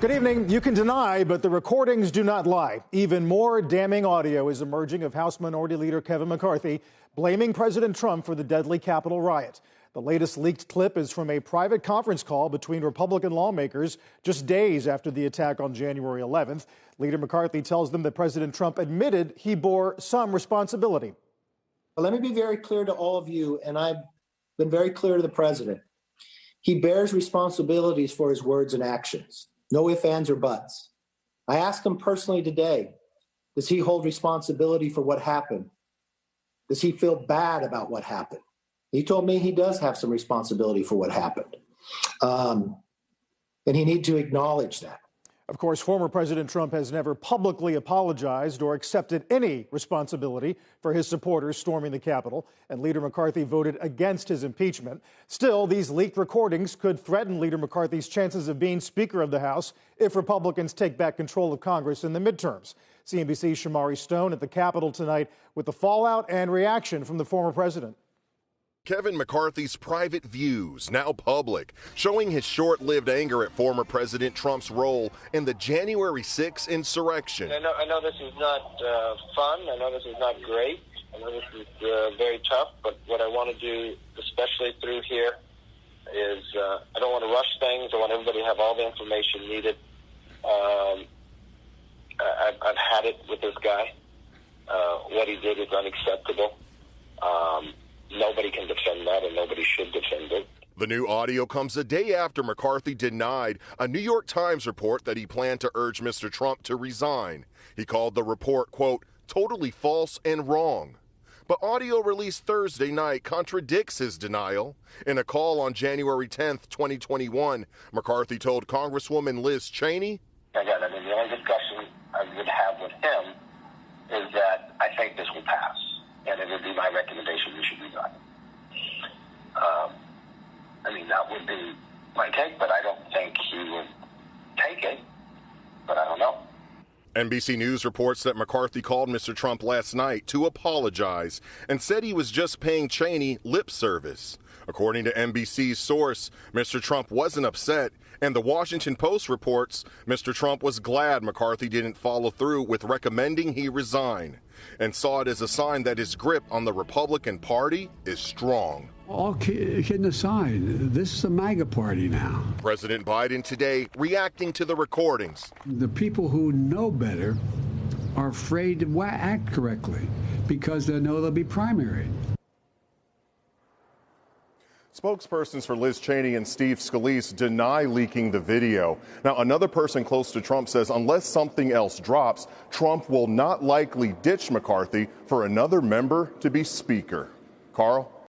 Good evening. You can deny, but the recordings do not lie. Even more damning audio is emerging of House Minority Leader Kevin McCarthy blaming President Trump for the deadly Capitol riot. The latest leaked clip is from a private conference call between Republican lawmakers just days after the attack on January 11th. Leader McCarthy tells them that President Trump admitted he bore some responsibility. Let me be very clear to all of you, and I've been very clear to the president. He bears responsibilities for his words and actions. No ifs, ands, or buts. I asked him personally today, does he hold responsibility for what happened? Does he feel bad about what happened? He told me he does have some responsibility for what happened. And he needs to acknowledge that. Of course, former President Trump has never publicly apologized or accepted any responsibility for his supporters storming the Capitol, and Leader McCarthy voted against his impeachment. Still, these leaked recordings could threaten Leader McCarthy's chances of being Speaker of the House if Republicans take back control of Congress in the midterms. CNBC's Shomari Stone at the Capitol tonight with the fallout and reaction from the former president. Kevin McCarthy's private views, now public, showing his short-lived anger at former President Trump's role in the January 6th insurrection. I know this is not fun. I know this is not great. I know this is very tough. But what I want to do, especially through here, is I don't want to rush things. I want everybody to have all the information needed. I've had it with this guy. What he did is unacceptable. Nobody can defend that, and nobody should defend it. The new audio comes a day after McCarthy denied a New York Times report that he planned to urge Mr. Trump to resign. He called the report, quote, totally false and wrong. But audio released Thursday night contradicts his denial. In a call on January 10th, 2021, McCarthy told Congresswoman Liz Cheney, Again, the only discussion I would have with him is that I think this will pass. And it would be my recommendation you should resign. That would be my take, but I don't think he would take it. But I don't know. NBC News reports that McCarthy called Mr. Trump last night to apologize and said he was just paying Cheney lip service. According to NBC's source, Mr. Trump wasn't upset, and the Washington Post reports Mr. Trump was glad McCarthy didn't follow through with recommending he resign and saw it as a sign that his grip on the Republican Party is strong. All kidding aside, this is the MAGA party now. President Biden today reacting to the recordings. The people who know better are afraid to act correctly because they know they'll be primaried. Spokespersons for Liz Cheney and Steve Scalise deny leaking the video. Now, another person close to Trump says unless something else drops, Trump will not likely ditch McCarthy for another member to be Speaker. Carl?